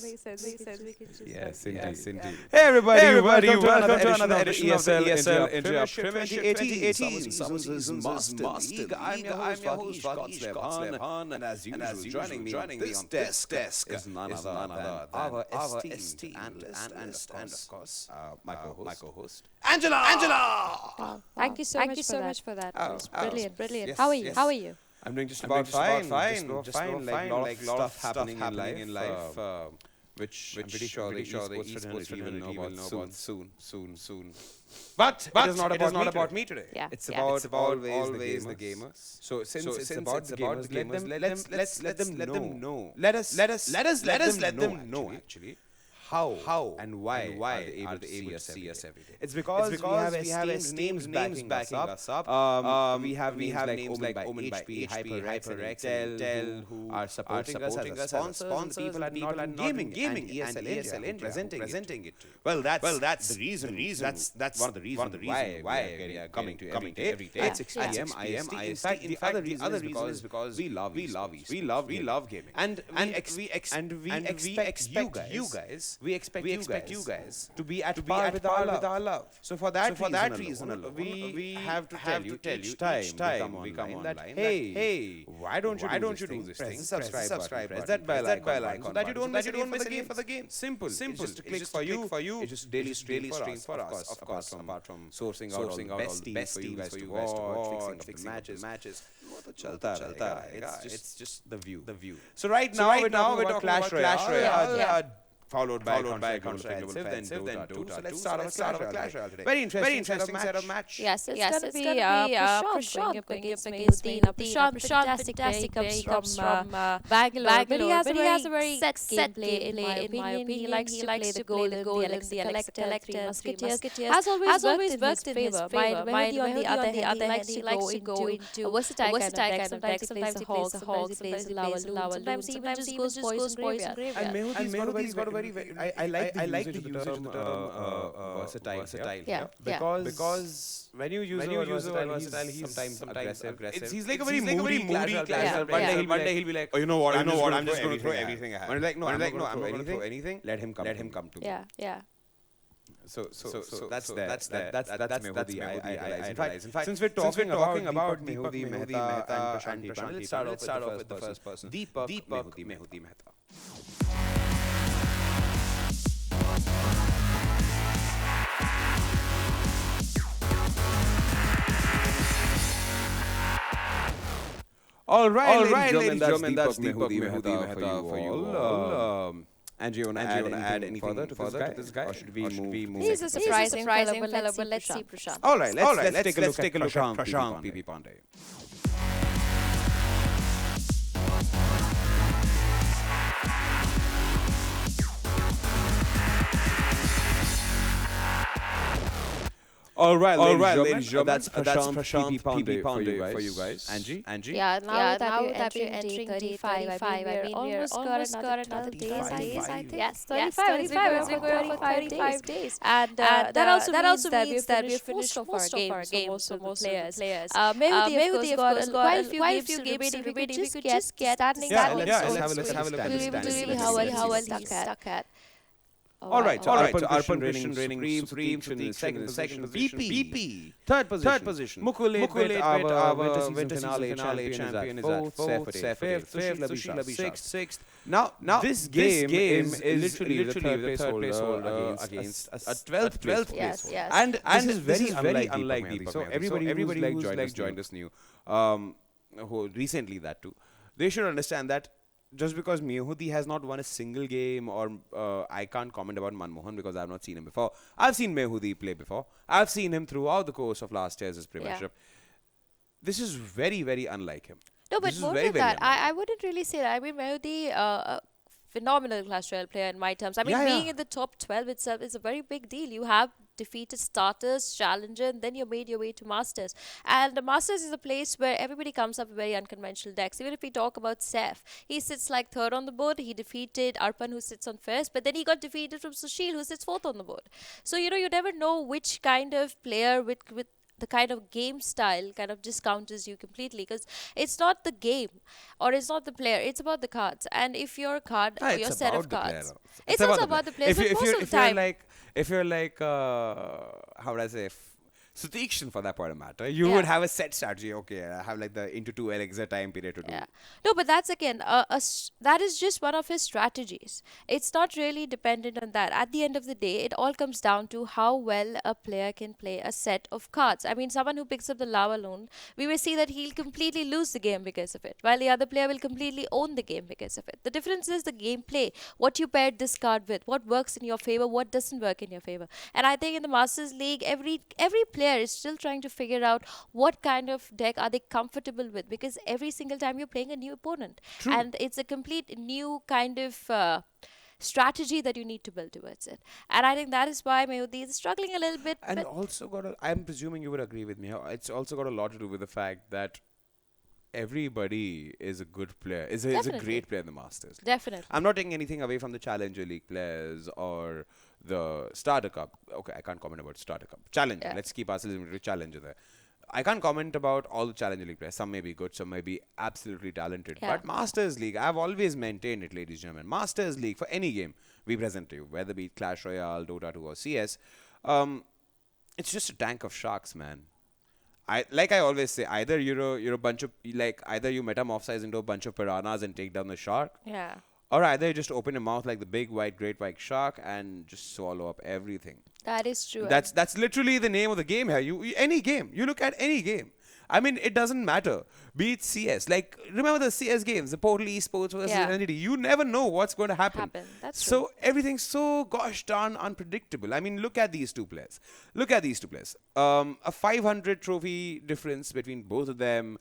Makes sense. We can just Yes, indeed. Hey everybody, welcome to another edition of the ESL India Premiership 2018 Summer's Master League. I'm your host, Vagish Khan, and as usual, joining me on this desk is none other than our esteemed analyst and of course, my co-host, Angela! Wow. Thank you so much for that. It was brilliant. Yes, How are you? yes. How are you? I'm doing just about fine. Like a lot of stuff happening in life, which I'm pretty sure the esports fraternity will know about soon. But it is not about me today. Yeah. It's about always the gamers. So since it's about the gamers, let them know. Let us let them know actually. How and why are they able to see us every day? It's because we have names backing us up. We have names like Omen by HP, HyperX, Tel, who are supporting us as sponsors. People are not gaming and ESL India presenting it. Well, that's the reason. That's one of the reasons why we are coming to every day at 6 p.m. In fact, the other reason is because we love gaming, and we expect you guys. We expect you guys to be at par with our love. So for that reason alone, we have to tell you each time we come online that hey, why don't you do this thing? Subscribe, press that bell icon so that you don't miss a game for the game. Simple. It's just a click for you. It's just daily stream for us. Of course, apart from sourcing out all the best teams for you guys to watch, fixing up the matches. It's just the view. So right now we're talking about Clash Royale. Followed by Counter-Strike Offensive, then Dota 2. So let's start off Clash Royale today. Very interesting set of match. Yes, it's going to be Prashant going against Mehu. Prashant, fantastic player. He comes from Bangalore. But he has a very set gameplay, in my opinion. He likes to play the goal, the Collector, Three Musketeers. Has always worked in his favour. Mehu, on the other hand, he likes to go into a versatile kind of deck. Sometimes he plays a Hawk, sometimes he plays a Lava Loon, sometimes he even just goes Poison Graveyard. And Mehu's got a very I like the usage of the term versatile. Yeah. Because when you use versatile, he's sometimes aggressive. He's like a very moody Clash. One day he'll be like, oh, you know what? I'm just going to throw everything I have. No, I'm not going to throw anything. Let him come to me. Yeah. So that's Mehu. In fact, since we're talking about Mehu Mehta and Prashant, let's start off with the first person. Deepak Mehu Mehta. All right, ladies and gentlemen, that's Deepak Mehu for you all. Angie, you want to add anything further to this guy? Or should we move? He's a surprising fellow, but let's see Prashant. All right, let's take a look at Prashant PP Pandey. All right, ladies and gentlemen, that's Prashant PP Pandey for you guys. Angie? Yeah, now that we're entering 35, we're almost got another days, I think. Yes, 35. We're going for 35 days. And that also means that we've finished off our games for most players. Mehu, of course, got quite a few games remaining. We could just get standing. Let's have a look at the see how well stuck at. All right. So Arpan reigning supreme in second position. BP. Third position. Mukul 8, our winter season finale champion is at fifth. Sushila sixth. Now this game is literally the third place holder against a 12th place. Yes. And this is very unlike Deepak. So everybody who's joined us new, who recently that too, they should understand that. Just because Mehu has not won a single game, or I can't comment about Manmohan because I've not seen him before. I've seen Mehu play before. I've seen him throughout the course of last year's Premiership. This is very, very unlike him. No, but more than that, I wouldn't really say that. I mean, Mehu, a phenomenal Clash Royale player in my terms. I mean, being in the top 12 itself is a very big deal. You have defeated starters, challenger, and then you made your way to masters. And the masters is a place where everybody comes up with very unconventional decks. Even if we talk about Seth, he sits like third on the board. He defeated Arpan, who sits on first, but then he got defeated from Sushil, who sits fourth on the board. So you never know which kind of player with the kind of game style kind of just counters you completely, because it's not the game or it's not the player, it's about the cards. And if your card or your It's set of about the player cards, also. It's it's about also the player. about the players, but most of the If you're time, like how would I say, Sutikshan for that point of matter, you yeah. would have a set strategy. Okay, I have like the into 2 elixir time period to do. Yeah. No, but that's again, that is just one of his strategies. It's not really dependent on that. At the end of the day, it all comes down to how well a player can play a set of cards. I mean, someone who picks up the lava loan, we may see that he'll completely lose the game because of it, while the other player will completely own the game because of it. The difference is the gameplay, what you paired this card with, what works in your favor, what doesn't work in your favor. And I think in the Masters League, every player is still trying to figure out what kind of deck are they comfortable with, because every single time you're playing a new opponent, True. and it's a complete new kind of strategy that you need to build towards it. And I think that is why Mayudi is struggling a little bit. And But also I'm presuming you would agree with me. It's also got a lot to do with the fact that everybody is a good player, is a definitely, great player in the Masters. definitely, I'm not taking anything away from the Challenger League players or the Starter Cup. Okay, I can't comment about Starter Cup. Challenger. yeah, Let's keep ourselves limited to Challenger there. I can't comment about all the Challenger League players. Some may be good, some may be absolutely talented. yeah, But Masters League, I've always maintained it, ladies and gentlemen. Masters League, for any game we present to you, whether be it Clash Royale, Dota 2 or CS, it's just a tank of sharks, man. I always say, either you're a bunch of, like, either you metamorphosize into a bunch of piranhas and take down the shark, yeah. or either you just open your mouth like the big white great white shark and just swallow up everything. That is true. That's literally the name of the game here. Any game, you look at any game. I mean, it doesn't matter. Be it CS, like remember the CS games, the Portal Esports versus Yeah. Entity. You never know what's going to happen. That's true. So everything's so gosh darn unpredictable. I mean, look at these two players. Look at these two players. A 500 trophy difference between both of them.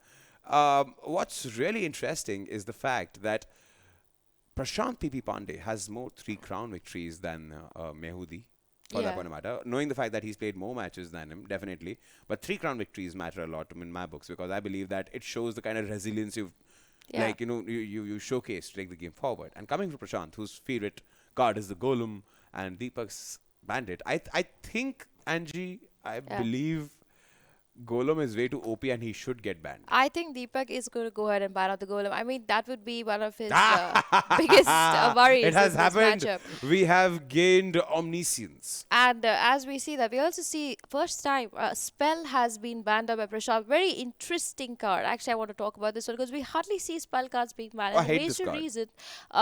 What's really interesting is the fact that Prashant PP Pandey has more 3 crown victories than Mehudi, for that Yeah. point of matter. Knowing the fact that he's played more matches than him, definitely. But 3 crown victories matter a lot in my books, because I believe that it shows the kind of resilience you've, Yeah. like, you showcase to take the game forward. And coming from Prashant, whose favorite card is the Golem, and Deepak's Bandit, I think, Angie, I Yeah. believe Golem is way too OP and he should get banned. I think Deepak is going to go ahead and ban out the golem. I mean, that would be one of his biggest worries. It has in this happened. matchup. We have gained omniscience. And as we see that, we also see first time Spell has been banned out by Prashant. Very interesting card. Actually, I want to talk about this one because we hardly see Spell cards being banned. I And the hate this major card. reason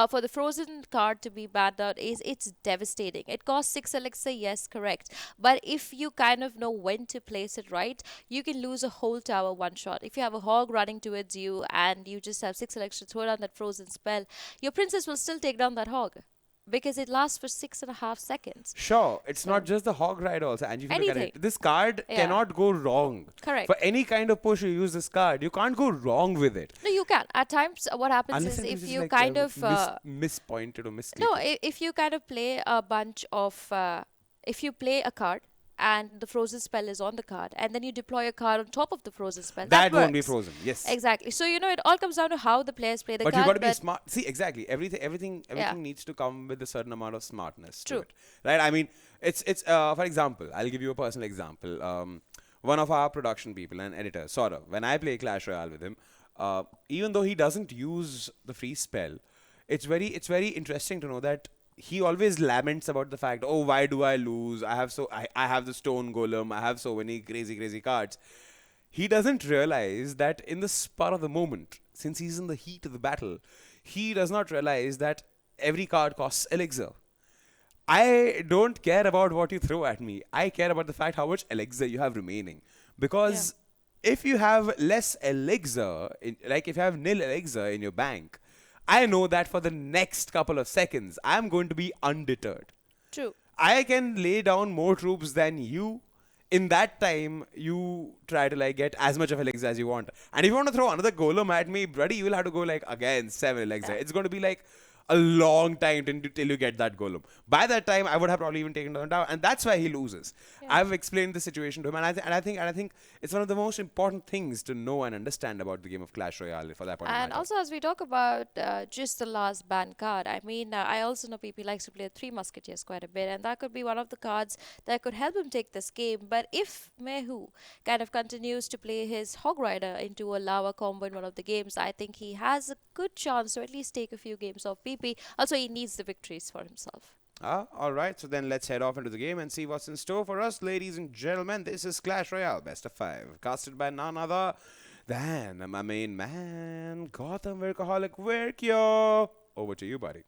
for the Frozen card to be banned out is it's devastating. It costs 6 elixir, yes, correct. But if you kind of know when to place it right, you can lose a whole tower one shot. If you have a hog running towards you and you just have 6 elixir, throw down that Frozen spell, your princess will still take down that hog because it lasts for 6.5 seconds. Sure, it's So- not just the hog ride also. And if you look at Anything. it, this card Yeah. cannot go wrong. Correct. For any kind of push you use this card, you can't go wrong with it. No, you can. At times, what happens Unless is and if until it's you like, kind of mispointed or misclicked. no, if you kind of play a bunch of if you play a card and the frozen spell is on the card and then you deploy a card on top of the frozen spell, that that won't be works. frozen. Yes. Exactly. So it all comes down to how the players play the But card. you've got to be but smart. See, exactly. Everything Yeah. needs to come with a certain amount of smartness to True. it. Right? I mean, it's for example, I'll give you a personal example. One of our production people, an editor, sort of, when I play Clash Royale with him, even though he doesn't use the free spell, it's very interesting to know that he always laments about the fact, oh, why do I lose? I have the stone golem, I have so many crazy cards. He doesn't realize that in the spur of the moment, since he's in the heat of the battle, he does not realize that every card costs elixir. I don't care about what you throw at me. I care about the fact how much elixir you have remaining. Because if you have less elixir, like if you have nil elixir in your bank, I know that for the next couple of seconds, I'm going to be undeterred. true. I can lay down more troops than you. In that time, you try to like get as much of elixir as you want. And if you want to throw another golem at me, buddy, you will have to go like again 7 elixir. Yeah. It's going to be like a long time till you get that golem. By that time, I would have probably even taken down, and that's why he loses. Yeah. I've explained the situation to him, and I think it's one of the most important things to know and understand about the game of Clash Royale for that point. And also, as we talk about just the last ban card, I mean, I also know PP likes to play Three Musketeers quite a bit, and that could be one of the cards that could help him take this game. But if Mehu kind of continues to play his Hog Rider into a lava combo in one of the games, I think he has a good chance to at least take a few games off PP. Also, he needs the victories for himself. Alright, so then let's head off into the game and see what's in store for us, ladies and gentlemen. This is Clash Royale, best of 5, casted by none other than my main man, Gotham Workaholic Workyo. Over to you, buddy.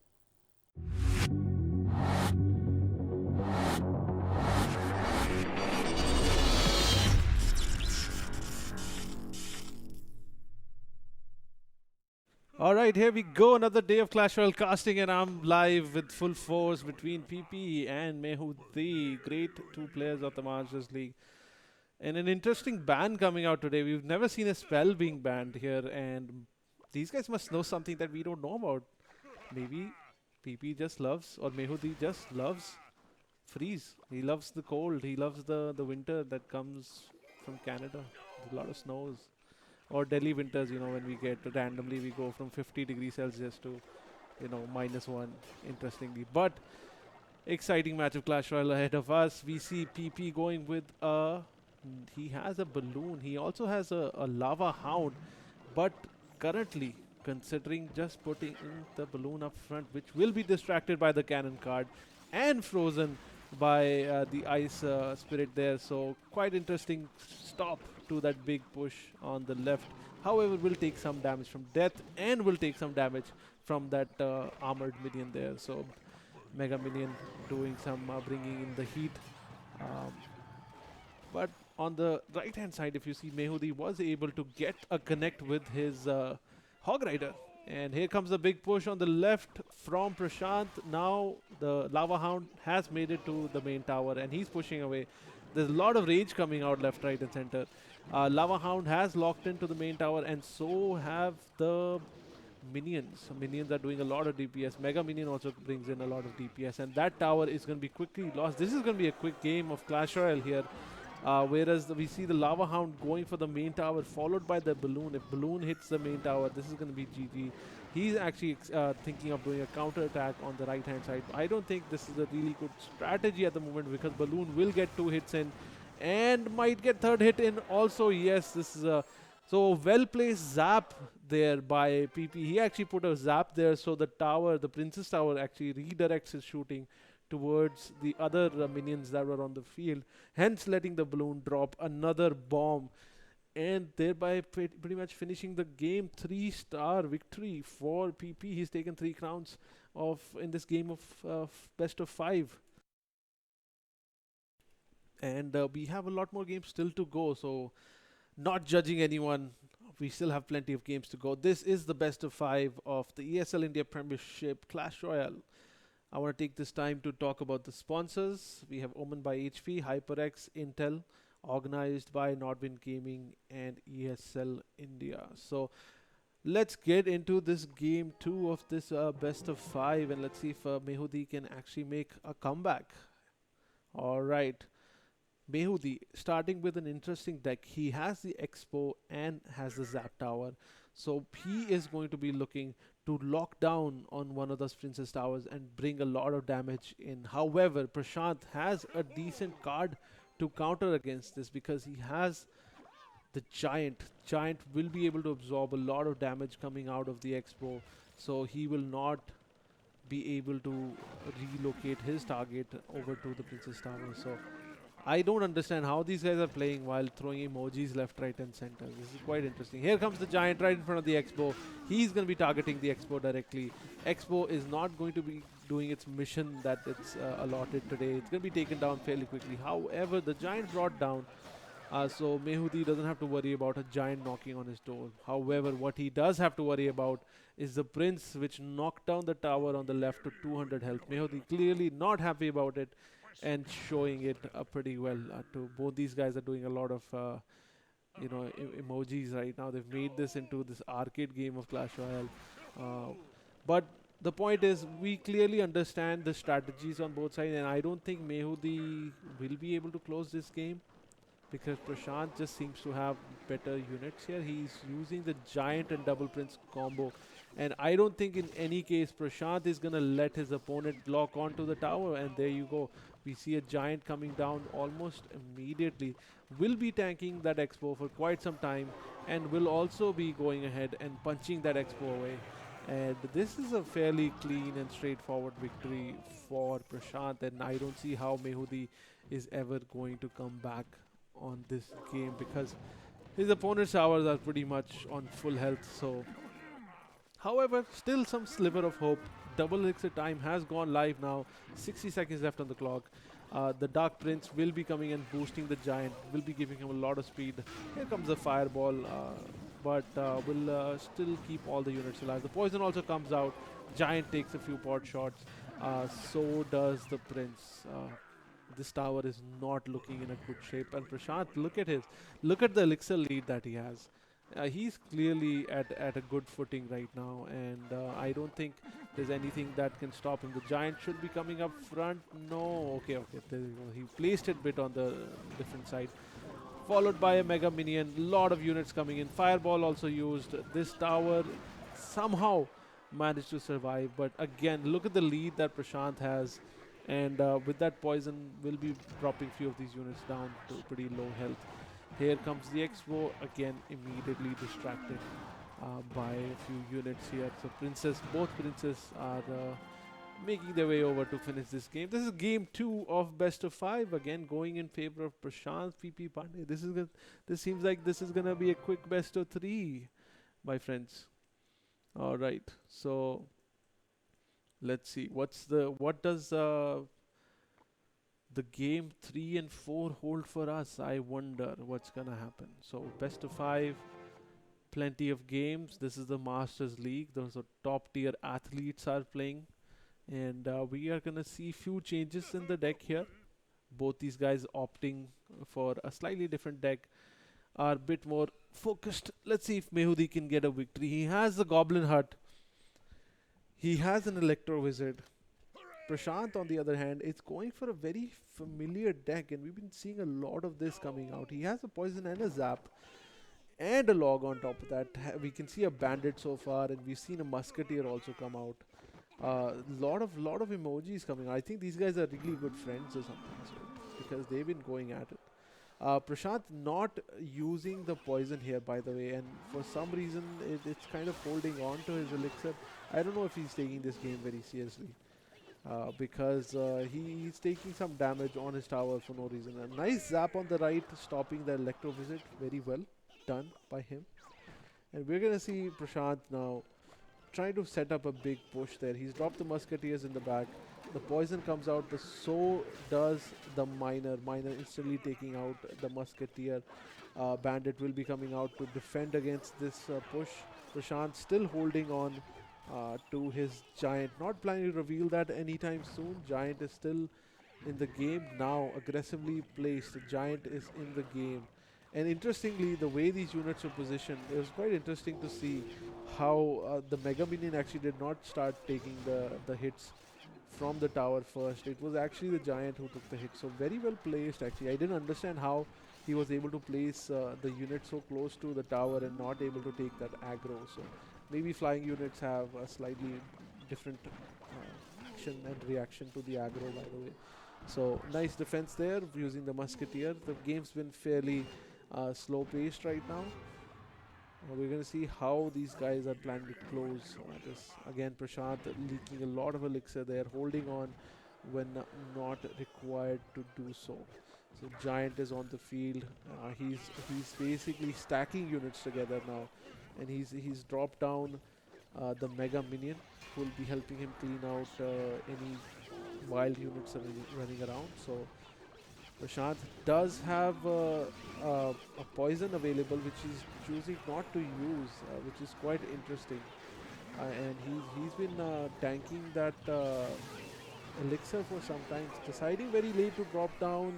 All right, here we go. Another day of Clash Royale casting, and I'm live with full force between PP and Mehu, the great two players of the Masters League. And an interesting ban coming out today. We've never seen a spell being banned here, and these guys must know something that we don't know about. Maybe PP just loves, or Mehudi just loves freeze. He loves the cold. He loves the winter that comes from Canada. There's a lot of snows. Or Delhi winters, you know, when we get randomly, we go from 50 degrees Celsius to, you know, -1, interestingly. But exciting match of Clash Royale ahead of us. We see PP going with he has a balloon. He also has a lava hound. But currently, considering just putting in the balloon up front, which will be distracted by the cannon card and frozen by the ice spirit there. So quite interesting stop to that big push on the left. However, will take some damage from death and will take some damage from that armored minion there. So Mega Minion doing some bringing in the heat. But on the right hand side, if you see, Mehudi was able to get a connect with his Hog Rider. And here comes the big push on the left from Prashant. Now the Lava Hound has made it to the main tower and he's pushing away. There's a lot of rage coming out left, right and center. Lava Hound has locked into the main tower, and so have the minions. Minions are doing a lot of DPS. Mega Minion also brings in a lot of DPS, and that tower is going to be quickly lost. This is going to be a quick game of Clash Royale here. Whereas we see the Lava Hound going for the main tower, followed by the balloon. If balloon hits the main tower, this is going to be GG. He's actually thinking of doing a counter attack on the right hand side. I don't think this is a really good strategy at the moment, because balloon will get 2 hits in and might get 3rd hit in also. Yes, this is a so well placed zap there by PP. He actually put a zap there, so the tower, the Princess Tower, actually redirects his shooting towards the other minions that were on the field, hence letting the balloon drop another bomb, and thereby pretty much finishing the game. 3-star victory for PP. He's taken 3 crowns in this game of best of 5. And we have a lot more games still to go, so not judging anyone, we still have plenty of games to go. This is the best of 5 of the ESL India Premiership Clash Royale. I want to take this time to talk about the sponsors. We have Omen by HP, HyperX, Intel, organized by Nordwind Gaming and ESL India. So let's get into this game 2 of this best of 5, and let's see if Mehudi can actually make a comeback. All right. Mehudi starting with an interesting deck. He has the Expo and has the Zap Tower. So he is going to be looking to lock down on one of those Princess Towers and bring a lot of damage in. However, Prashant has a decent card to counter against this, because he has the Giant. Giant will be able to absorb a lot of damage coming out of the Expo. So he will not be able to relocate his target over to the Princess Tower. So I don't understand how these guys are playing while throwing emojis left, right and center. This is quite interesting. Here comes the Giant right in front of the Expo. He's going to be targeting the Expo directly. Expo is not going to be doing its mission that it's allotted today. It's going to be taken down fairly quickly. However, the Giant brought down, so Mehudi doesn't have to worry about a Giant knocking on his door. However, what he does have to worry about is the Prince, which knocked down the tower on the left to 200 health. Mehudi clearly not happy about it, and showing it pretty well. To both these guys are doing a lot of emojis right now. They've made this into this arcade game of Clash Royale. But the point is, we clearly understand the strategies on both sides, and I don't think Mehu will be able to close this game because Prashant just seems to have better units here. He's using the Giant and Double Prince combo, and I don't think in any case Prashant is gonna let his opponent lock onto the tower, and there you go. We see a Giant coming down almost immediately. Will be tanking that Expo for quite some time, and will also be going ahead and punching that Expo away. And this is a fairly clean and straightforward victory for Prashant, and I don't see how Mehu is ever going to come back on this game because his opponent's towers are pretty much on full health. So, however, still some sliver of hope. Double elixir time has gone live now. 60 seconds left on the clock. The Dark Prince will be coming and boosting the Giant, will be giving him a lot of speed. Here comes the Fireball, but will still keep all the units alive. The Poison also comes out. Giant takes a few pot shots. So does the Prince. This tower is not looking in a good shape. And Prashant, look at the elixir lead that he has. He's clearly at a good footing right now, and I don't think there's anything that can stop him. The Giant should be coming up front. No, okay, there you go. He placed it bit on the different side. Followed by a Mega Minion, lot of units coming in. Fireball also used. This tower somehow managed to survive, but again, look at the lead that Prashant has. And with that Poison, will be dropping few of these units down to pretty low health. Here comes the Expo, again immediately distracted by a few units here. So both princes are making their way over to finish this game. This is game 2 of best of 5, again going in favor of Prashant PP Pandey. This seems like this is gonna be a quick best of 3, my friends. All right, so let's see what does the game 3 and 4 hold for us. I wonder what's gonna happen. So best of 5, plenty of games. This is the Masters League. Those are top tier athletes are playing, and we are gonna see few changes in the deck here. Both these guys opting for a slightly different deck, are a bit more focused. Let's see if Mehu can get a victory. He has the Goblin Hut. He has an Electro Wizard. Prashant, on the other hand, is going for a very familiar deck, and we've been seeing a lot of this coming out. He has a Poison and a Zap, and a Log on top of that. We can see a Bandit so far, and we've seen a Musketeer also come out. Lot of emojis coming out. I think these guys are really good friends or something, so, because they've been going at it. Prashant not using the Poison here, by the way, and for some reason it's kind of holding on to his elixir. I don't know if he's taking this game very seriously, because he's taking some damage on his tower for no reason. A nice Zap on the right, stopping the Electro Visit. Very well done by him. And we're gonna see Prashant now trying to set up a big push there. He's dropped the Musketeers in the back. The Poison comes out, but so does the Miner. Miner instantly taking out the Musketeer. Bandit will be coming out to defend against this push. Prashant still holding on to his Giant. Not planning to reveal that anytime soon. Giant is still in the game now, aggressively placed. The Giant is in the game. And interestingly, the way these units are positioned, it was quite interesting to see how the Mega Minion actually did not start taking the hits from the tower first. It was actually the Giant who took the hit. So very well placed actually. I didn't understand how he was able to place the unit so close to the tower and not able to take that aggro. So maybe flying units have a slightly different action and reaction to the aggro, by the way. So nice defense there using the Musketeer. The game's been fairly slow paced right now. We're going to see how these guys are planning to close this. Again, Prashant leaking a lot of elixir there, holding on when not required to do so. So Giant is on the field. He's basically stacking units together now, and he's dropped down the Mega Minion, who will be helping him clean out any wild units that are running around. So Prashant does have a Poison available, which he's choosing not to use, which is quite interesting. And he's been tanking that elixir for some time, deciding very late to drop down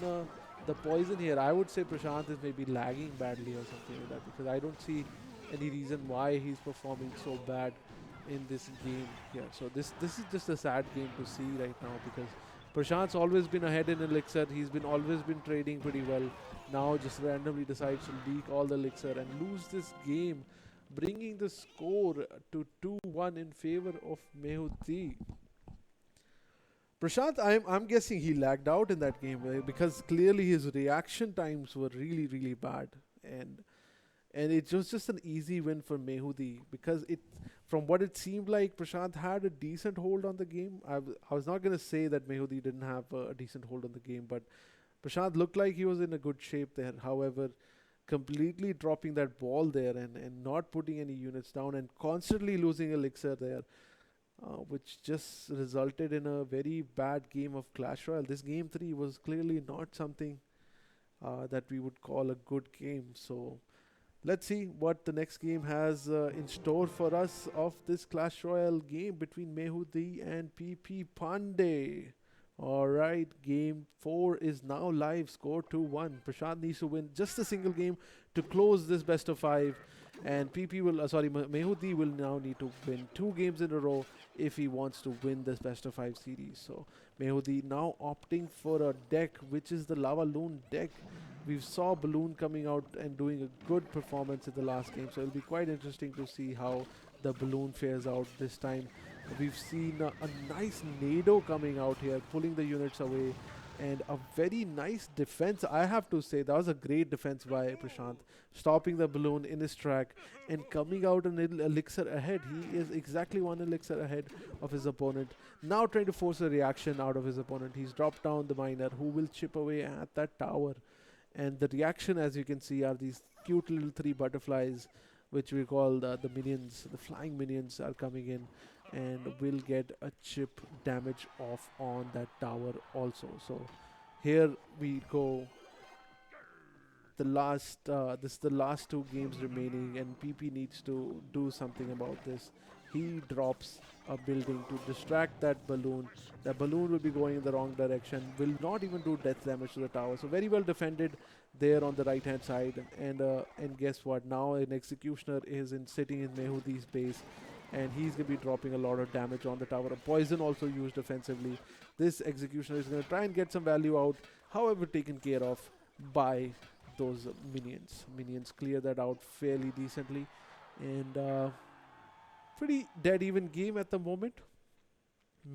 the Poison here. I would say Prashant is maybe lagging badly or something like that, because I don't see any reason why he's performing so bad in this game here. So this is just a sad game to see right now because Prashant's always been ahead in Elixir. He's been always been trading pretty well. Now just randomly decides to leak all the Elixir and lose this game, bringing the score to 2-1 in favor of Mehu. Prashant, I'm guessing he lagged out in that game because clearly his reaction times were really bad, and it was just an easy win for Mehudi because it, from what it seemed like, Prashant had a decent hold on the game. I was not going to say that Mehudi didn't have a decent hold on the game, but Prashant looked like he was in a good shape there. However, completely dropping that ball there and not putting any units down and constantly losing elixir there, which just resulted in a very bad game of Clash Royale. This game 3 was clearly not something that we would call a good game. So let's see what the next game has in store for us of this Clash Royale game between Mehudi and PP Pandey. Alright, game 4 is now live, score 2-1. Prashant needs to win just a single game to close this best of 5. And PP will, Mehudi will now need to win 2 games in a row if he wants to win this best of 5 series. So Mehudi now opting for a deck which is the Lava Loon deck. We saw Balloon coming out and doing a good performance in the last game, so it'll be quite interesting to see how the Balloon fares out this time. We've seen a nice Nado coming out here, pulling the units away, and a very nice defense. I have to say, that was a great defense by Prashant, stopping the Balloon in his track and coming out an elixir ahead. He is exactly 1 elixir ahead of his opponent. Now trying to force a reaction out of his opponent. He's dropped down the miner who will chip away at that tower. And the reaction, as you can see, are these cute little 3 butterflies, which we call the minions. The flying minions are coming in and will get a chip damage off on that tower also. So here we go. The last, this is the last 2 games remaining, and PP needs to do something about this. He drops a building to distract that balloon. That balloon will be going in the wrong direction, will not even do death damage to the tower. So very well defended there on the right hand side. And guess what? Now an executioner is sitting in Mehudi's base, and he's going to be dropping a lot of damage on the tower. A poison also used offensively. This executioner is going to try and get some value out, however taken care of by those minions. Minions clear that out fairly decently, and pretty dead even game at the moment.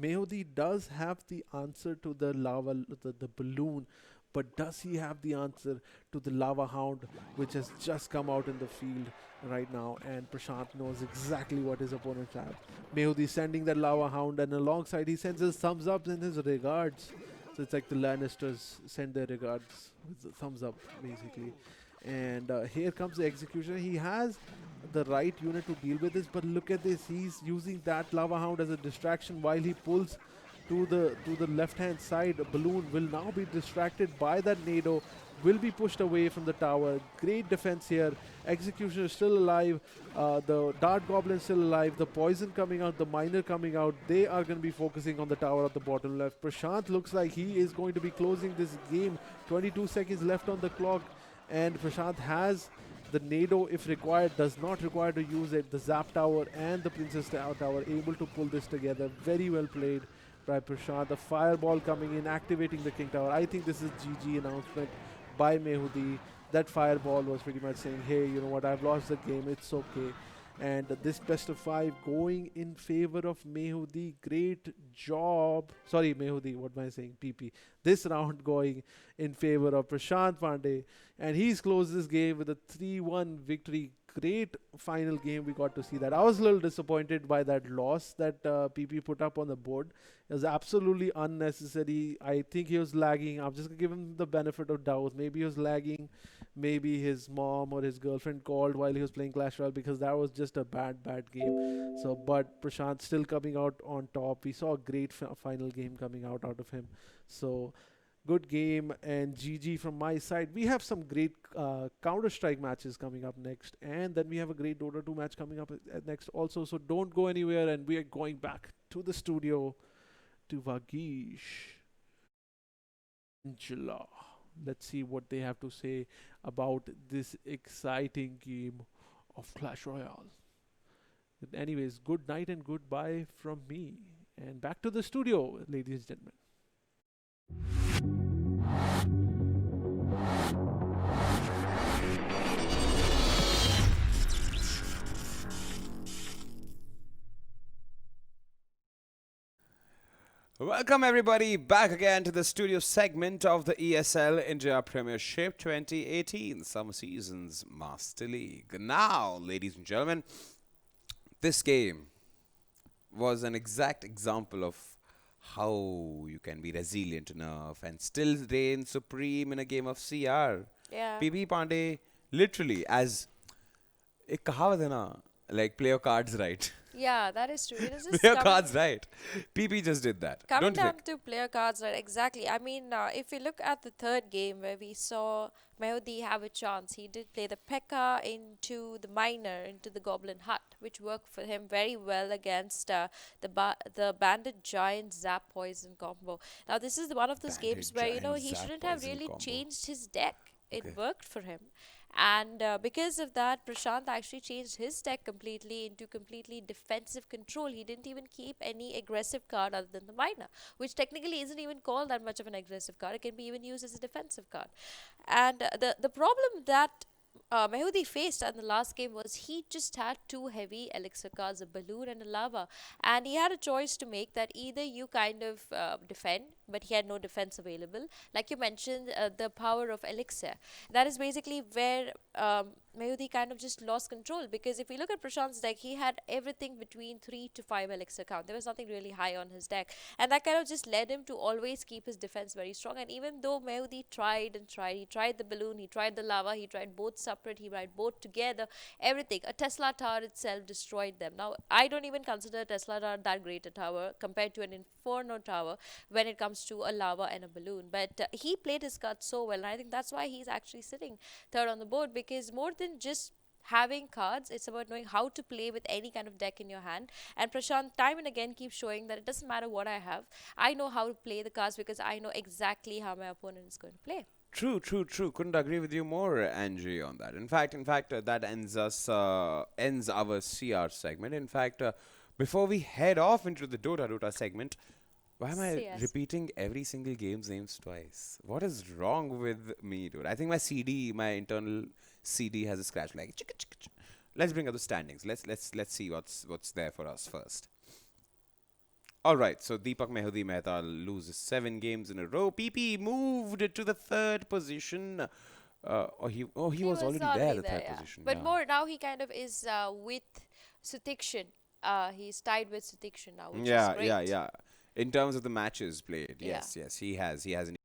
Mehudi does have the answer to the lava, the balloon, but does he have the answer to the lava hound, which has just come out in the field right now? And Prashant knows exactly what his opponents have. Mehudi sending that lava hound, and alongside he sends his thumbs up and his regards. So it's like the Lannisters send their regards with the thumbs up, basically. And here comes the executioner. He has the right unit to deal with this, but look at this. He's using that lava hound as a distraction while he pulls to the left hand side. A balloon will now be distracted by that Nado, will be pushed away from the tower. Great defense here. Executioner is still alive. The Dart Goblin still alive. The poison coming out, the miner coming out. They are going to be focusing on the tower at the bottom left. Prashant looks like he is going to be closing this game. 22 seconds left on the clock, and Prashant has the Nado if required, does not require to use it. The Zap Tower and the Princess Tower able to pull this together. Very well played by Prashant. The Fireball coming in, activating the King Tower. I think this is GG announcement by Mehudi. That Fireball was pretty much saying, hey, you know what, I've lost the game, it's okay. And this best of 5 going in favor of Mehudi. Great job. Sorry, Mehudi, what am I saying? PP. This round going in favor of Prashant Pandey. And he's closed this game with a 3-1 victory. Great final game we got to see that. I was a little disappointed by that loss that PP put up on the board. It was absolutely unnecessary. I think he was lagging. I'm just going to give him the benefit of doubt. Maybe he was lagging. Maybe his mom or his girlfriend called while he was playing Clash Royale, because that was just a bad game. So, but Prashant still coming out on top. We saw a great final game coming out of him. So, good game and GG from my side. We have some great Counter-Strike matches coming up next, and then we have a great Dota 2 match coming up next also. So don't go anywhere, and we are going back to the studio to Vagish. Angela. Let's see what they have to say about this exciting game of Clash Royale. Anyways, good night and goodbye from me. And back to the studio, ladies and gentlemen. Welcome everybody back again to the studio segment of the ESL India Premiership 2018 Summer Seasons Master League. Now, ladies and gentlemen, this game was an exact example of how you can be resilient enough and still reign supreme in a game of CR. Yeah. PB Pandey literally, as ek kahavat hai na, like play your cards right. Yeah, that is true. It is just Play your cards right. PP just did that. coming Don't you down think? to player cards, right? Exactly. I mean, if we look at the third game where we saw Mehu have a chance, he did play the Pekka into the Miner, into the Goblin Hut, which worked for him very well against the Bandit Giant Zap Poison combo. Now, this is one of those games Bandit where, Giant he Zap shouldn't have Poison really combo. changed his deck. It Okay. worked for him. And because of that, Prashant actually changed his deck completely into completely defensive control. He didn't even keep any aggressive card other than the Miner, which technically isn't even called that much of an aggressive card. It can be even used as a defensive card. And the problem that Mehudi faced in the last game was he just had two heavy elixir cards, a balloon and a lava, and he had a choice to make that either you kind of defend, but he had no defense available. Like you mentioned, the power of elixir. That is basically where Mehudi kind of just lost control, because if we look at Prashant's deck, he had everything between 3 to 5 elixir count. There was nothing really high on his deck, and that kind of just led him to always keep his defense very strong. And even though Mehudi tried and tried, he tried the balloon, he tried the lava, he tried both separate, he tried both together, everything. A Tesla tower itself destroyed them. Now, I don't even consider Tesla tower that great a tower compared to an Inferno tower when it comes to a lava and a balloon. But he played his cards so well, and I think that's why he's actually sitting third on the board, because more than just having cards, it's about knowing how to play with any kind of deck in your hand. And Prashant time and again keeps showing that it doesn't matter what I have, I know how to play the cards because I know exactly how my opponent is going to play. True. Couldn't agree with you more, Angie, on that. In fact, that ends our CR segment. In fact, before we head off into the Dota segment, why am I CS. repeating every single game's names twice? What is wrong with me, dude? I think my internal CD has a scratch. Like, chicka, chicka, chicka. Let's bring up the standings. Let's see what's there for us first. All right, so Deepak Mehta loses 7 games in a row. PP moved to the third position. He was already there, the third yeah. position. But yeah. more now, he kind of is with Sutikshan. He's tied with Sutikshan now, which is great. Yeah. In terms of the matches played, Yeah. yes, he has. He has an